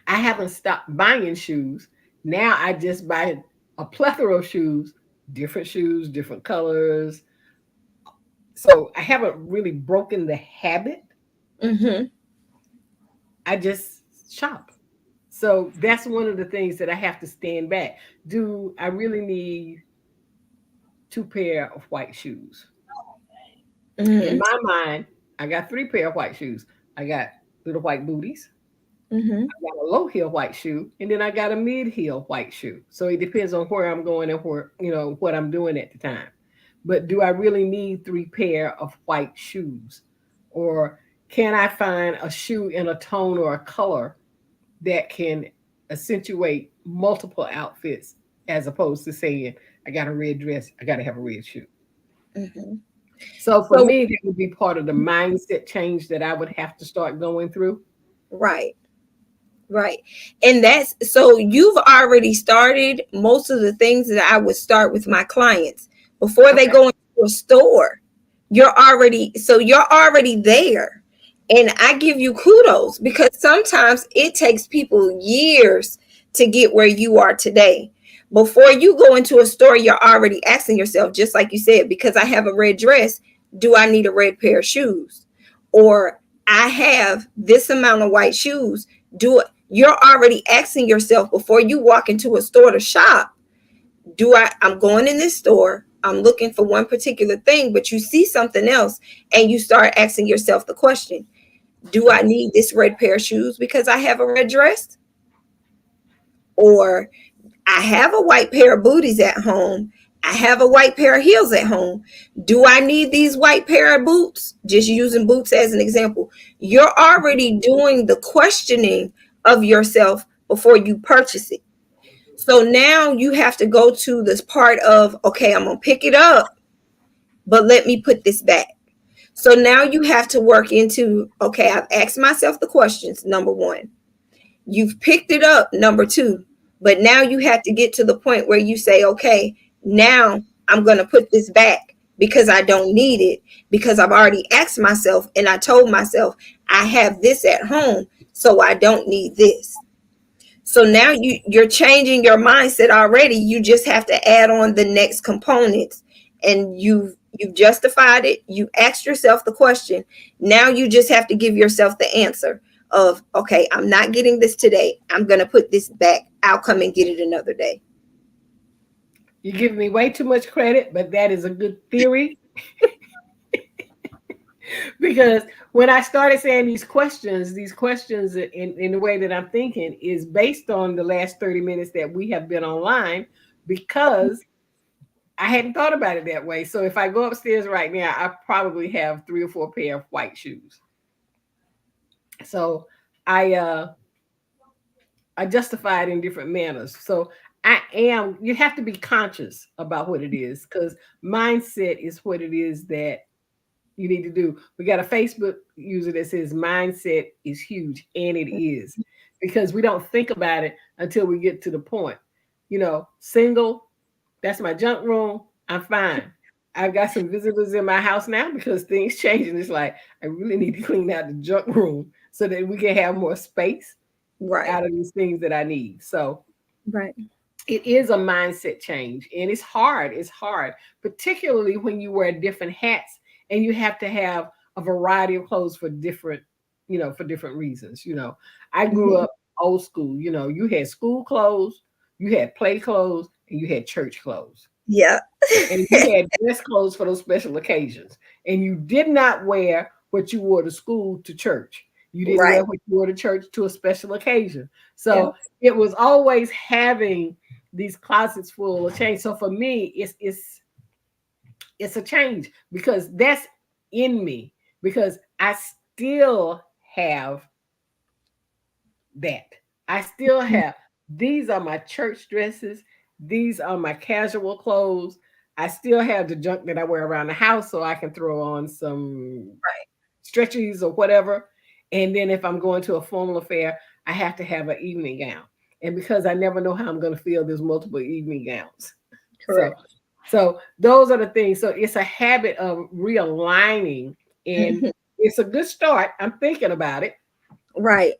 Speaker 1: I haven't stopped buying shoes. Now I just buy a plethora of shoes, different colors. So I haven't really broken the habit.
Speaker 2: Mm-hmm.
Speaker 1: I just shop. So that's one of the things that I have to stand back. Do I really need two pair of white shoes? In
Speaker 2: Mm-hmm.
Speaker 1: my mind, I got three pair of white shoes. I got little white booties.
Speaker 2: Mm-hmm.
Speaker 1: I got a low heel white shoe, and then I got a mid heel white shoe. So it depends on where I'm going and what I'm doing at the time. But do I really need three pair of white shoes? Or can I find a shoe in a tone or a color that can accentuate multiple outfits as opposed to saying, I got a red dress, I got to have a red shoe?
Speaker 2: Mm-hmm.
Speaker 1: So for
Speaker 2: So
Speaker 1: me, that would be part of the mindset change that I would have to start going through.
Speaker 2: right. Right. And that's so you've already started most of the things that I would start with my clients before they
Speaker 1: Okay.
Speaker 2: go into a store. You're already there. And I give you kudos because sometimes it takes people years to get where you are today. Before you go into a store, you're already asking yourself, just like you said, because I have a red dress, do I need a red pair of shoes? Or I have this amount of white shoes. Do it. You're already asking yourself before you walk into a store to shop, I'm going in this store, I'm looking for one particular thing, but you see something else and you start asking yourself the question, do I need this red pair of shoes because I have a red dress? Or I have a white pair of booties at home. I have a white pair of heels at home. Do I need these white pair of boots? Just using boots as an example. You're already doing the questioning of yourself before you purchase it. So now you have to go to this part of, okay, I'm going to pick it up, but let me put this back. So now you have to work into, okay, I've asked myself the questions, number one. You've picked it up, number two. But now you have to get to the point where you say, okay, now I'm going to put this back because I don't need it, because I've already asked myself and I told myself I have this at home, so I don't need this. So now you're changing your mindset already. You just have to add on the next components, and you've justified it. You asked yourself the question. Now you just have to give yourself the answer of, okay, I'm not getting this today. I'm going to put this back. I'll come and get it another day.
Speaker 1: You're giving me way too much credit, but that is a good theory. Because when I started saying these questions in the way that I'm thinking is based on the last 30 minutes that we have been online, because I hadn't thought about it that way. So if I go upstairs right now, I probably have 3 or 4 pair of white shoes. So I I justify it in different manners. So you have to be conscious about what it is, because mindset is what it is that you need to do. We got a Facebook user that says mindset is huge, and it is, because we don't think about it until we get to the point. Single, that's my junk room. I'm fine. I've got some visitors in my house now because things change, and it's like I really need to clean out the junk room so that we can have more space
Speaker 2: Right.
Speaker 1: out of these things that I need. So
Speaker 2: Right.
Speaker 1: it is a mindset change, and it's hard. It's hard, particularly when you wear different hats and you have to have a variety of clothes for different, for different reasons. I grew
Speaker 2: Mhm.
Speaker 1: up old school. You had school clothes, you had play clothes, and you had church clothes.
Speaker 2: Yeah.
Speaker 1: And you had dress clothes for those special occasions. And you did not wear what you wore to school to church. You didn't
Speaker 2: Right.
Speaker 1: wear what you wore to church to a special occasion.
Speaker 2: Yeah.
Speaker 1: So it was always having these closets full of change. So for me, it's a change, because that's in me, because I still have that. I still have, these are my church dresses, these are my casual clothes. I still have the junk that I wear around the house so I can throw on some stretchies or whatever. And then if I'm going to a formal affair, I have to have an evening gown. And because I never know how I'm going to feel, there's multiple evening gowns. So
Speaker 2: Correct.
Speaker 1: so those are the things. So it's a habit of realigning, and
Speaker 2: Mhm.
Speaker 1: it's a good start. I'm thinking about it.
Speaker 2: Right.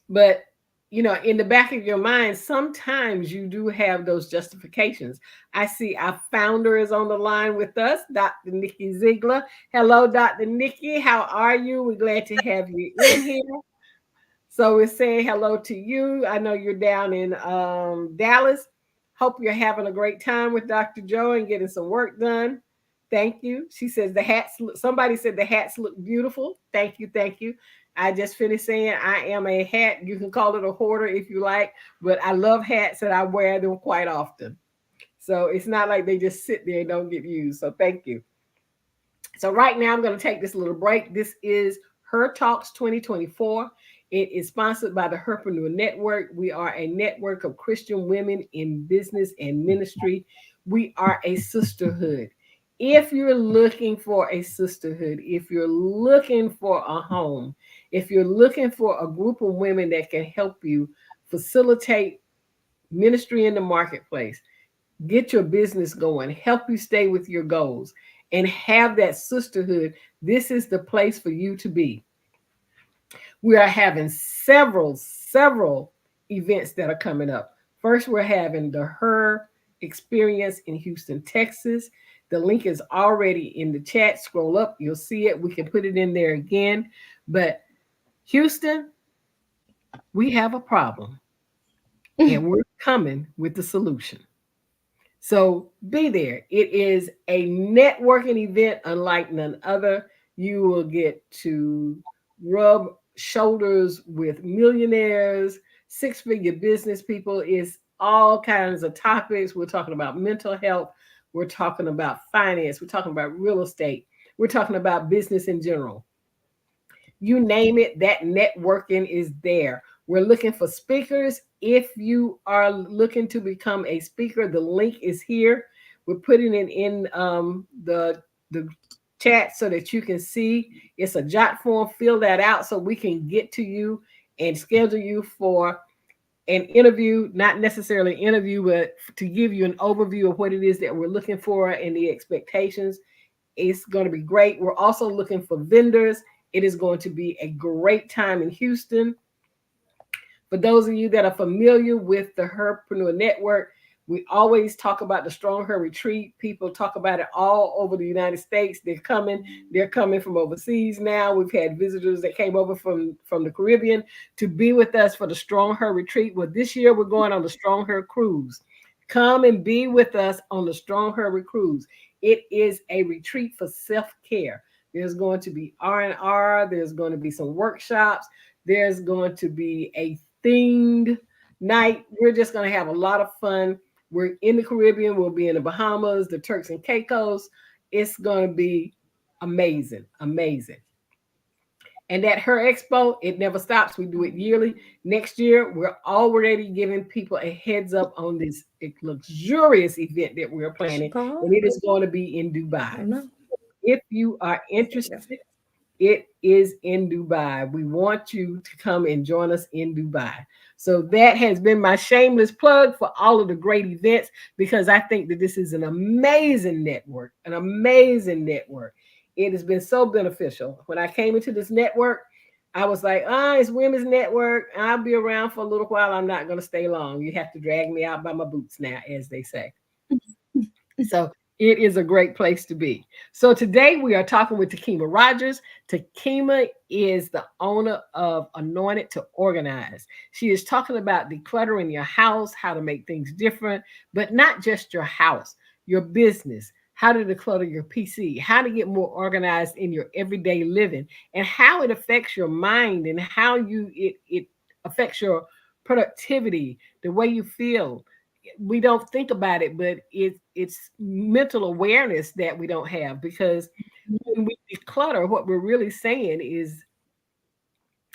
Speaker 1: But in the back of your mind, sometimes you do have those justifications. I see our founder is on the line with us, Dr. Nikki Ziegler. Hello, Dr. Nikki. How are you? We're glad to have you in here. So we're saying hello to you. I know you're down in Dallas. Hope you're having a great time with Dr. Joe and getting some work done. Thank you. She says the hats. Somebody said the hats look beautiful. Thank you. Thank you. I just finished saying I am a hat. You can call it a hoarder if you like, but I love hats and I wear them quite often. So it's not like they just sit there and don't get used. So thank you. So right now I'm going to take this little break. This is Her Talks 2024. It is sponsored by the Herpreneur Network. We are a network of Christian women in business and ministry. We are a sisterhood. If you're looking for a sisterhood, if you're looking for a home, if you're looking for a group of women that can help you facilitate ministry in the marketplace, get your business going, help you stay with your goals, and have that sisterhood, this is the place for you to be. We are having several events that are coming up. First, we're having the Her Experience in Houston, Texas. The link is already in the chat. Scroll up, you'll see it. We can put it in there again. But Houston, We have a problem and we're coming with the solution. So be there. It is a networking event unlike none other. You will get to rub shoulders with millionaires, six-figure business people. It's all kinds of topics. We're talking about mental health. We're talking about finance. We're talking about real estate. We're talking about business in general. You name it, that networking is there. We're looking for speakers. If you are looking to become a speaker, the link is here. We're putting it in the chat so that you can see. It's a jot form. Fill that out so we can get to you and schedule you for an interview, not necessarily interview, but to give you an overview of what it is that we're looking for and the expectations. It's going to be great. We're also looking for vendors. It is going to be a great time in Houston. For those of you that are familiar with the Herpreneur Network, we always talk about the Strong Her Retreat. People talk about it all over the United States. They're coming. They're coming from overseas now. We've had visitors that came over from the Caribbean to be with us for the Strong Her Retreat. Well, this year we're going on the Strong Her Cruise. Come and be with us on the Strong Her Cruise. It is a retreat for self-care. There's going to be R&R. There's going to be some workshops. There's going to be a themed night. We're just going to have a lot of fun. We're in the Caribbean. We'll be in the Bahamas, the Turks and Caicos. It's going to be amazing, amazing. And that Her Expo, it never stops. We do it yearly. Next year, we're already giving people a heads up on this luxurious event that we're planning, and it is going to be in Dubai. If you are interested, it is in Dubai. We want you to come and join us in Dubai. So that has been my shameless plug for all of the great events, because I think that this is an amazing network, an amazing network. It has been so beneficial. When I came into this network, I was like, it's women's network. I'll be around for a little while. I'm not going to stay long. You have to drag me out by my boots now, as they say. So it is a great place to be. So today we are talking with Ta-Kema Rodgers. Ta-Kema is the owner of Anointed to Organize. She is talking about decluttering your house, how to make things different, but not just your house, your business, how to declutter your PC, how to get more organized in your everyday living, and how it affects your mind and how it affects your productivity, the way you feel. We don't think about it, but it's mental awareness that we don't have, because when we declutter, what we're really saying is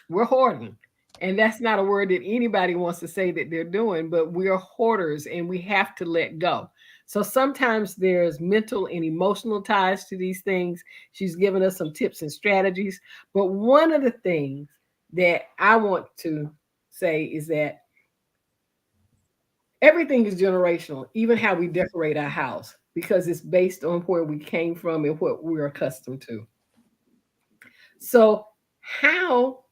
Speaker 1: we're hoarding. And that's not a word that anybody wants to say that they're doing, but we're hoarders and we have to let go. So sometimes there's mental and emotional ties to these things. She's given us some tips and strategies. But one of the things that I want to say is that everything is generational, even how we decorate our house, because it's based on where we came from and what we're accustomed to. So, how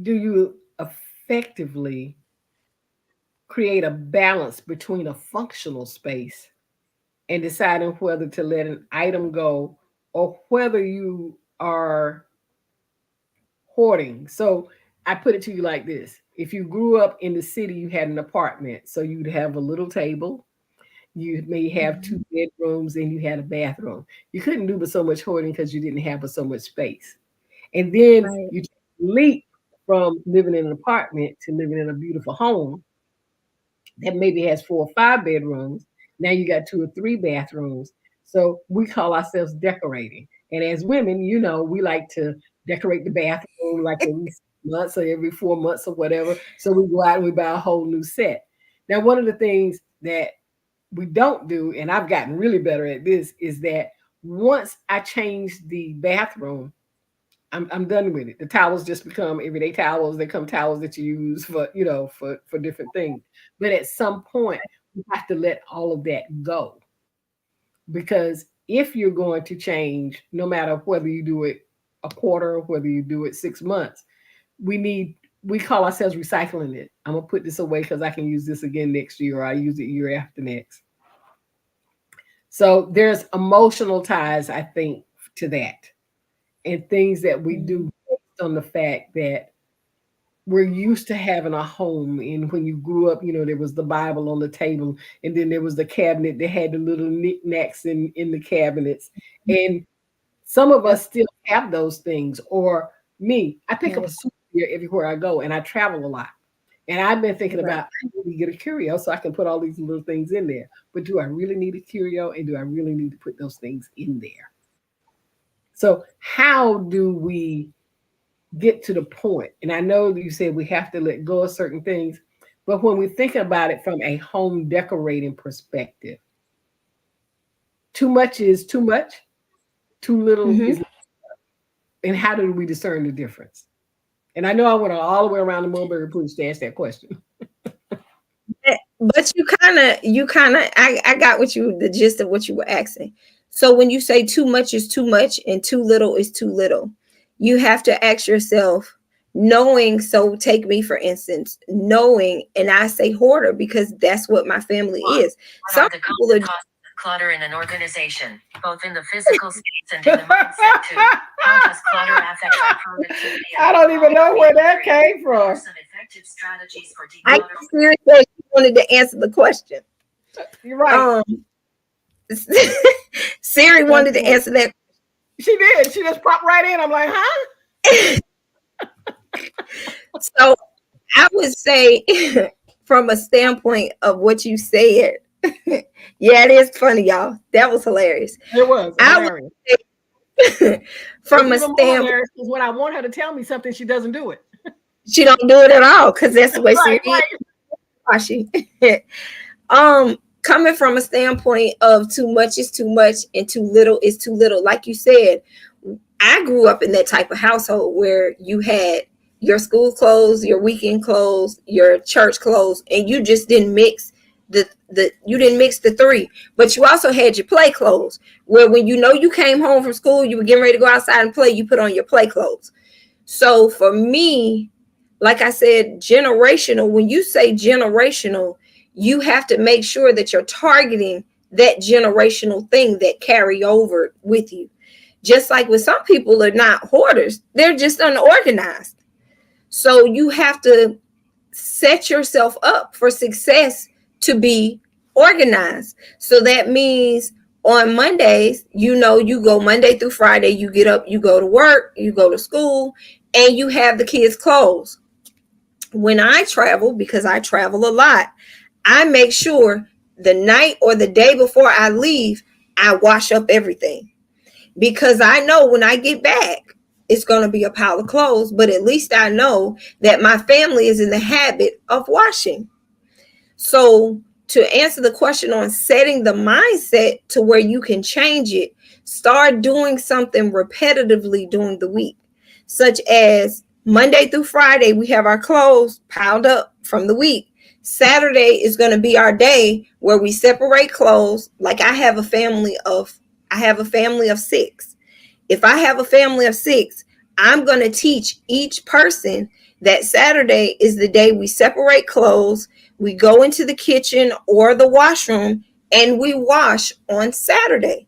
Speaker 1: do you effectively create a balance between a functional space and deciding whether to let an item go or whether you are hoarding? So, I put it to you like this: if you grew up in the city, you had an apartment, so you'd have a little table. You may have two bedrooms and you had a bathroom. You couldn't do but so much hoarding because you didn't have but so much space. And then
Speaker 2: Right.
Speaker 1: you leap from living in an apartment to living in a beautiful home that maybe has 4 or 5 bedrooms. Now you got 2 or 3 bathrooms. So we call ourselves decorating. And as women, we like to decorate the bathroom like every 6 months or every 4 months or whatever. So we go out and we buy a whole new set. Now, one of the things that we don't do, and I've gotten really better at this, is that once I change the bathroom, I'm done with it. The towels just become everyday towels. They come towels that you use for different things. But at some point, you have to let all of that go, because if you're going to change, no matter whether you do it a quarter or whether you do it 6 months, we call ourselves recycling it. I'm gonna put this away because I can use this again next year, or I use it year after next. So there's emotional ties, I think, to that, and things that we do based on the fact that we're used to having a home, and when you grew up, there was the Bible on the table, and then there was the cabinet that had the little knickknacks in the cabinets, and some of
Speaker 2: Yep.
Speaker 1: us still have those things. Or me, I pick up a
Speaker 2: Right.
Speaker 1: souvenir everywhere I go, and I travel a lot. And I've been thinking
Speaker 2: Right.
Speaker 1: about, I need to get a curio so I can put all these little things in there. But do I really need a curio, and do I really need to put those things in there? So how do we get to the point? And I know you said we have to let go of certain things, but when we think about it from a home decorating perspective, too much is too much, too little
Speaker 2: Mm-hmm.
Speaker 1: is, and how do we discern the difference? And I know I went all the way around the mulberry bush to ask that question.
Speaker 2: But I got what you, the gist of what you were asking. So when you say too much is too much and too little is too little, you have to ask yourself, knowing, so take me for instance, knowing, and I say hoarder because that's what my family is.
Speaker 3: What
Speaker 2: Some
Speaker 3: are the
Speaker 2: people are
Speaker 3: costs of clutter in an organization, both in the physical space and in the mindset too? How does clutter affect our productivity?
Speaker 1: I don't even know where that came
Speaker 3: What are
Speaker 1: from.
Speaker 3: some effective strategies for
Speaker 2: I
Speaker 3: decluttering?
Speaker 2: seriously wanted to answer the question.
Speaker 1: You're right.
Speaker 2: Um Siri
Speaker 1: That's
Speaker 2: wanted to
Speaker 1: right.
Speaker 2: answer that.
Speaker 1: She did. She just popped right in. I'm like, huh?
Speaker 2: So I would say, from a standpoint of what you said, yeah, it is funny, y'all. That was hilarious.
Speaker 1: It was
Speaker 2: I
Speaker 1: hilarious.
Speaker 2: would say,
Speaker 1: It's
Speaker 2: from a
Speaker 1: even more
Speaker 2: standpoint,
Speaker 1: hilarious because when I want her to tell me something, she doesn't do it.
Speaker 2: she don't do it at all because that's the way
Speaker 1: Right,
Speaker 2: Siri is.
Speaker 1: right.
Speaker 2: Washy. Coming from a standpoint of too much is too much and too little is too little. Like you said, I grew up in that type of household where you had your school clothes, your weekend clothes, your church clothes, and you just didn't mix the three. But you also had your play clothes, where when you came home from school, you were getting ready to go outside and play, you put on your play clothes. So for me, like I said, generational, when you say generational, you have to make sure that you're targeting that generational thing that carry over with you. Just like with some people are not hoarders, they're just unorganized. So you have to set yourself up for success to be organized. So that means on Mondays, you go Monday through Friday, you get up, you go to work, you go to school, and you have the kids' clothes. When I travel, because I travel a lot, I make sure the night or the day before I leave, I wash up everything because I know when I get back, it's going to be a pile of clothes, but at least I know that my family is in the habit of washing. So, to answer the question on setting the mindset to where you can change it, start doing something repetitively during the week, such as Monday through Friday, we have our clothes piled up from the week. Saturday is going to be our day where we separate clothes. Like I have a family of 6. If I have a family of 6, I'm going to teach each person that Saturday is the day we separate clothes. We go into the kitchen or the washroom and we wash on Saturday.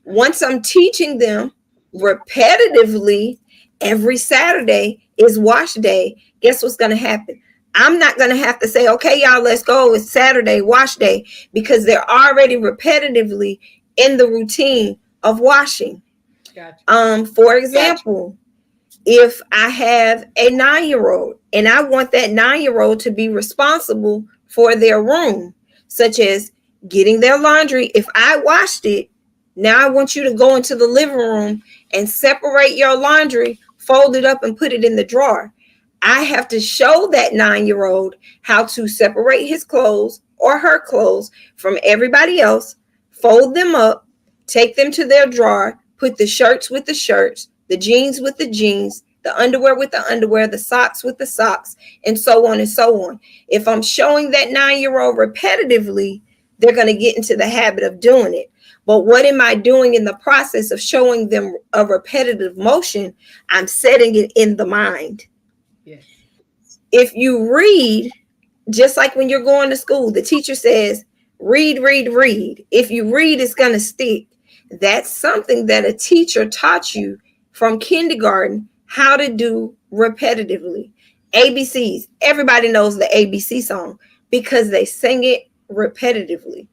Speaker 2: Once I'm teaching them repetitively, every Saturday is wash day, guess what's going to happen? I'm not going to have to say, okay, y'all, let's go. It's Saturday, wash day, because they're already repetitively in the routine of washing.
Speaker 1: Gotcha.
Speaker 2: For example, if I have a 9-year-old and I want that 9-year-old to be responsible for their room, such as getting their laundry, if I washed it, now I want you to go into the living room and separate your laundry, fold it up, and put it in the drawer. I have to show that 9-year-old how to separate his clothes or her clothes from everybody else, fold them up, take them to their drawer, put the shirts with the shirts, the jeans with the jeans, the underwear with the underwear, the socks with the socks, and so on and so on. If I'm showing that 9-year-old repetitively, they're going to get into the habit of doing it. But what am I doing in the process of showing them a repetitive motion? I'm setting it in the mind.
Speaker 1: Yes.
Speaker 2: If you read, just like when you're going to school, the teacher says, read, read, read. If you read, it's going to stick. That's something that a teacher taught you from kindergarten how to do repetitively. ABCs. Everybody knows the ABC song because they sing it repetitively.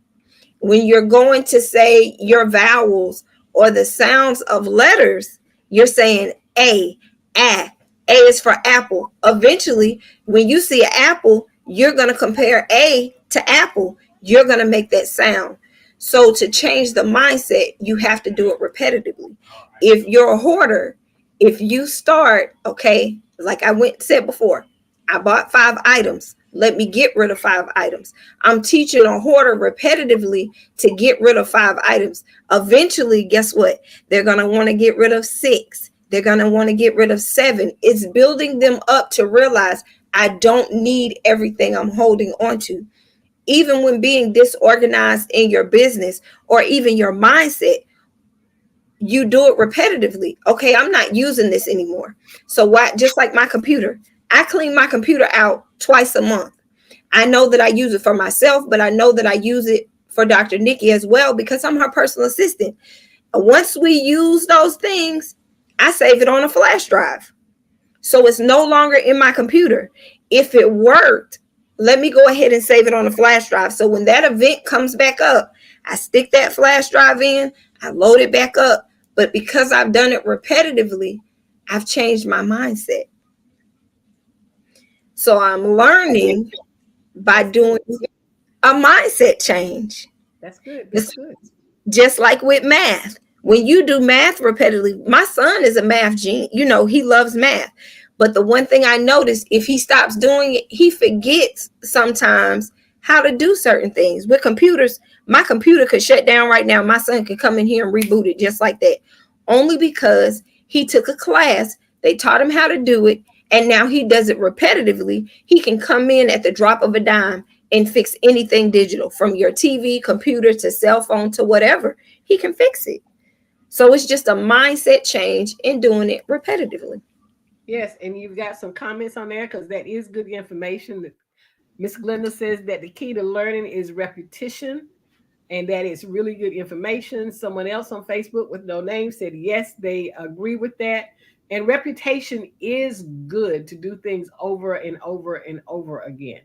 Speaker 2: When you're going to say your vowels or the sounds of letters, you're saying A, A. A is for apple. Eventually, when you see an apple, you're going to compare A to apple. You're going to make that sound. So to change the mindset, you have to do it repetitively. If you're a hoarder, if you start, okay, like I said before, I bought 5 items. Let me get rid of 5 items. I'm teaching a hoarder repetitively to get rid of 5 items. Eventually, guess what? They're going to want to get rid of 6. They're going to want to get rid of 7. It's building them up to realize I don't need everything I'm holding on to. Even when being disorganized in your business or even your mindset, you do it repetitively. Okay, I'm not using this anymore. So why, just like my computer, I clean my computer out twice a month. I know that I use it for myself, but I know that I use it for Dr. Nikki as well because I'm her personal assistant. Once we use those things, I save it on a flash drive. So it's no longer in my computer. If it worked, let me go ahead and save it on a flash drive. So when that event comes back up, I stick that flash drive in, I load it back up. But because I've done it repetitively, I've changed my mindset. So I'm learning by doing a mindset change.
Speaker 1: That's good. That's good.
Speaker 2: Just like with math. When you do math repetitively, my son is a math genius. You know, he loves math. But the one thing I notice, if he stops doing it, he forgets sometimes how to do certain things. With computers, my computer could shut down right now. My son could come in here and reboot it just like that. Only because he took a class, they taught him how to do it, and now he does it repetitively. He can come in at the drop of a dime and fix anything digital, from your TV, computer, to cell phone, to whatever. He can fix it. So it's just a mindset change in doing it repetitively.
Speaker 1: Yes, and you've got some comments on there because that is good information. Miss Glenda says that the key to learning is repetition, and that is really good information. Someone else on Facebook with no name said yes, they agree with that. And reputation is good to do things over and over and over again.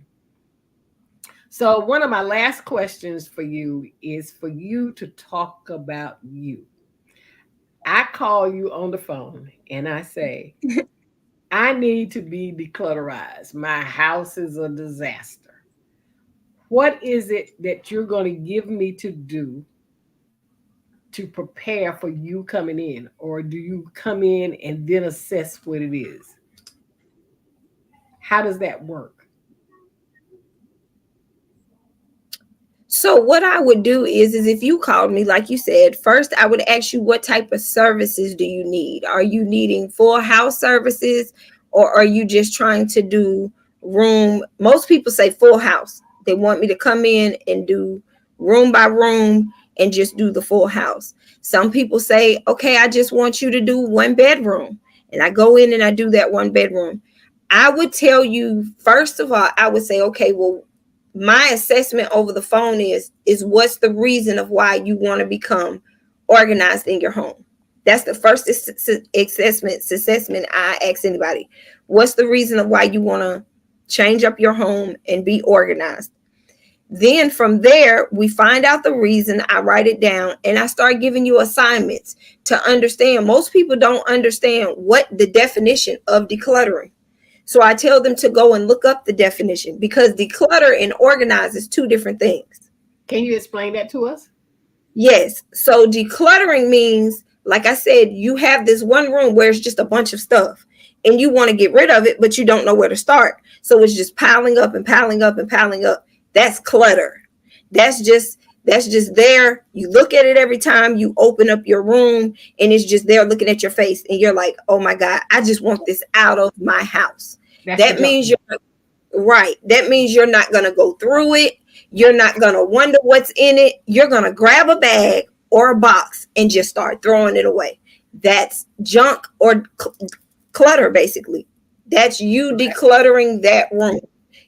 Speaker 1: So one of my last questions for you is for you to talk about you. I call you on the phone and I say, I need to be declutterized. My house is a disaster. What is it that you're going to give me to do to prepare for you coming in? Or do you come in and then assess what it is? How does that work?
Speaker 2: So what I would do is if you called me, like you said, first I would ask you, what type of services do you need? Are you needing full house services, or are you just trying to do room? Most people say full house. They want me to come in and do room by room and just do the full house. Some people say, okay, I just want you to do 1 bedroom. And I go in and I do that 1 bedroom. I would tell you, first of all, I would say, okay, well, my assessment over the phone is what's the reason of why you want to become organized in your home. That's the first assessment I ask anybody. What's the reason of why you want to change up your home and be organized? Then from there, we find out the reason. I write it down and I start giving you assignments to understand. Most people don't understand what the definition of decluttering. So I tell them to go and look up the definition, because declutter and organize is 2 different things.
Speaker 1: Can you explain that to us?
Speaker 2: Yes. So decluttering means, like I said, you have this one room where it's just a bunch of stuff and you want to get rid of it, but you don't know where to start. So it's just piling up and piling up and piling up. That's clutter. That's just there. You look at it every time you open up your room and it's just there looking at your face and you're like, oh my God, I just want this out of my house. That means you're right. That means you're not going to go through it. You're not going to wonder what's in it. You're going to grab a bag or a box and just start throwing it away. That's junk or clutter, basically. That's you decluttering that room.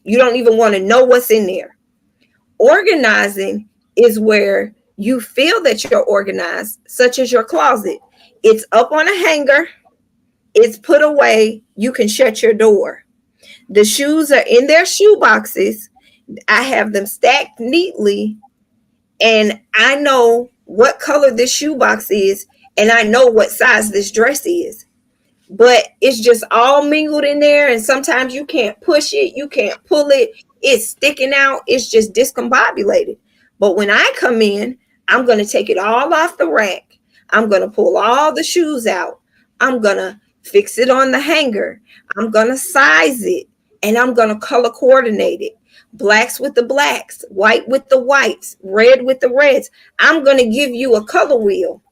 Speaker 2: You don't even want to know what's in there. Organizing is where you feel that you're organized, such as your closet. It's up on a hanger. It's put away. You can shut your door. The shoes are in their shoe boxes. I have them stacked neatly, and I know what color this shoebox is, and I know what size this dress is. But it's just all mingled in there, and sometimes you can't push it, you can't pull it, it's sticking out, it's just discombobulated. But when I come in, I'm going to take it all off the rack, I'm going to pull all the shoes out, I'm going to fix it on the hanger, I'm going to size it, and I'm going to color coordinate it. Blacks with the blacks, white with the whites, red with the reds. I'm going to give you a color wheel.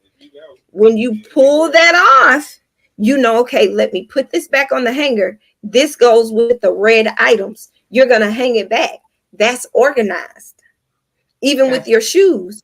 Speaker 2: When you pull that off, you know, okay, let me put this back on the hanger. This goes with the red items. You're going to hang it back. That's organized. Even with your shoes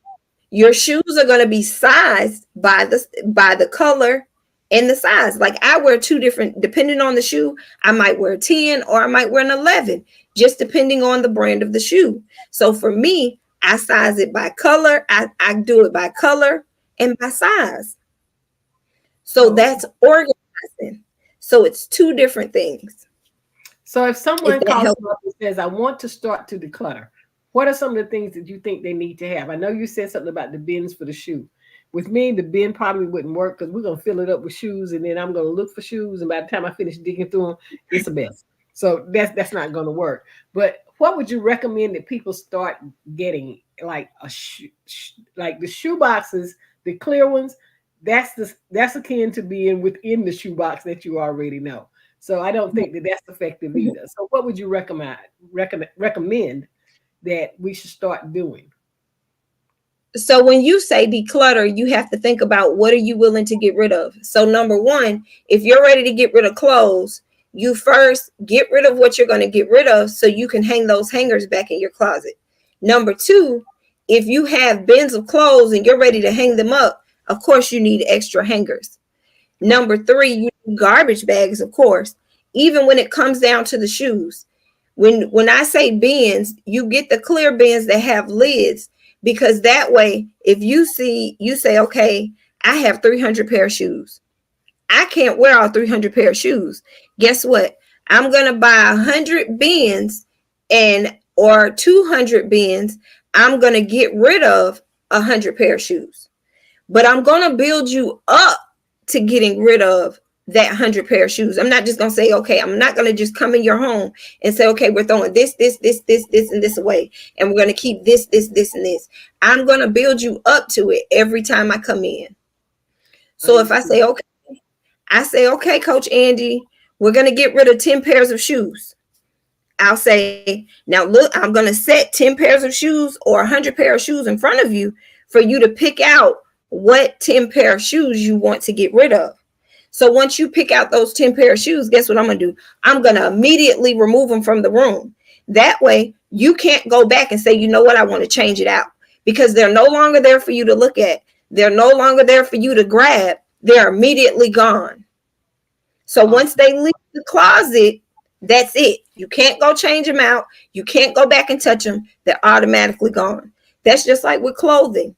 Speaker 2: are going to be sized by the color and the size. Like I wear two different, depending on the shoe, I might wear a 10 or I might wear an 11, just depending on the brand of the shoe. So for me, I size it by color. I do it by color and by size. So that's organizing. So it's two different things.
Speaker 1: So if someone calls you up and says, I want to start to declutter, what are some of the things that you think they need to have? I know you said something about the bins for the shoe. With me, the bin probably wouldn't work because we're going to fill it up with shoes, and then I'm going to look for shoes, and by the time I finish digging through them, it's a mess. So that's not going to work. But what would you recommend that people start getting? Like like the shoe boxes, the clear ones, that's akin to being within the shoebox that you already know. So I don't think that that's effective either. So what would you recommend that we should start doing?
Speaker 2: So when you say declutter, you have to think about what are you willing to get rid of. So number one, if you're ready to get rid of clothes, you first get rid of what you're going to get rid of so you can hang those hangers back in your closet. Number two, if you have bins of clothes and you're ready to hang them up, of course you need extra hangers. Number three, you need garbage bags, of course, even when it comes down to the shoes. When I say bins, you get the clear bins that have lids, because that way, if you say, okay, I have 300 pair of shoes. I can't wear all 300 pair of shoes. Guess what? I'm going to buy 100 bins or 200 bins. I'm going to get rid of 100 pair of shoes. But I'm going to build you up to getting rid of that 100 pair of shoes. I'm not just going to say, okay, I'm not going to just come in your home and say, okay, we're throwing this, and this away. And we're going to keep this, and this. I'm going to build you up to it every time I come in. So if I say, okay, Coach Angie, we're going to get rid of 10 pairs of shoes. I'll say, now look, I'm going to set 10 pairs of shoes or 100 pair of shoes in front of you for you to pick out what 10 pair of shoes you want to get rid of. So once you pick out those 10 pair of shoes, guess what I'm going to do? I'm going to immediately remove them from the room. That way you can't go back and say, you know what, I want to change it out, because they're no longer there for you to look at. They're no longer there for you to grab. They're immediately gone. So once they leave the closet, that's it. You can't go change them out. You can't go back and touch them. They're automatically gone. That's just like with clothing.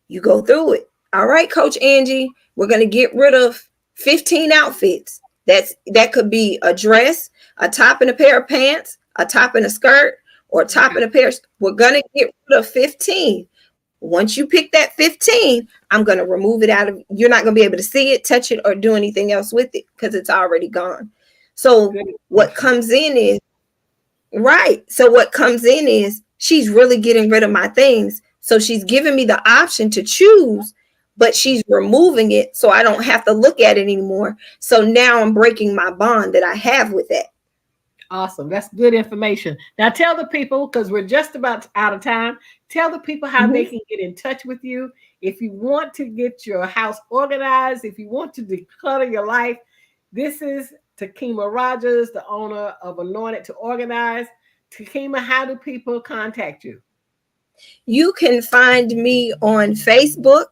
Speaker 2: You go through it. All right, Coach Angie, we're going to get rid of 15 outfits. That could be a dress, a top and a pair of pants, a top and a skirt, or a top and a pair. We're going to get rid of 15. Once you pick that 15, I'm going to remove it out of, you're not going to be able to see it, touch it, or do anything else with it because it's already gone. So what comes in is, right. So what comes in is she's really getting rid of my things. So she's giving me the option to choose, but she's removing it so I don't have to look at it anymore. So now I'm breaking my bond that I have with that.
Speaker 1: Awesome. That's good information. Now tell the people, because we're just about out of time, tell the people how they can get in touch with you. If you want to get your house organized, if you want to declutter your life, this is Ta-Kema Rodgers, the owner of Anointed to Organize. Ta-Kema, how do people contact you?
Speaker 2: You can find me on Facebook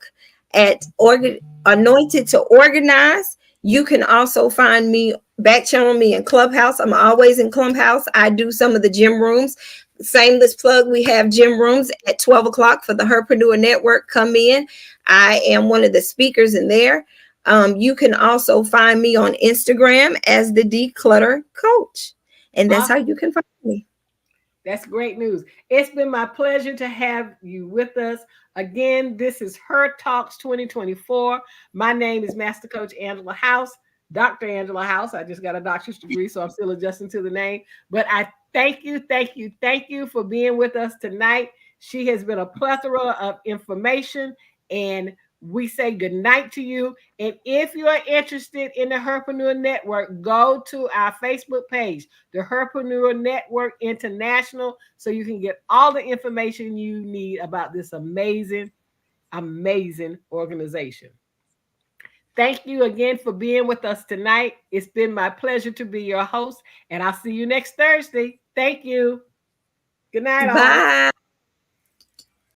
Speaker 2: at Anointed to Organize. You can also find me, back channel me in Clubhouse. I'm always in Clubhouse. I do some of the gym rooms. Shameless plug, we have gym rooms at 12 o'clock for the Herpreneur Network. Come in. I am one of the speakers in there. You can also find me on Instagram as the Declutter Coach. And that's how
Speaker 1: Awesome.
Speaker 2: you can find me.
Speaker 1: That's great news. It's been my pleasure to have you with us. Again, this is Her Talks 2024. My name is Master Coach Angela House, Dr. Angela House. I just got a doctor's degree, so I'm still adjusting to the name. But I thank you, thank you, thank you for being with us tonight. She has been a plethora of information, and we say good night to you. And if you are interested in the Herpreneur Network, go to our Facebook page, the Herpreneur Network International, so you can get all the information you need about this amazing, amazing organization. Thank you again for being with us tonight. It's been my pleasure to be your host, and I'll see you next Thursday. Thank you. Good night, all.
Speaker 2: Bye.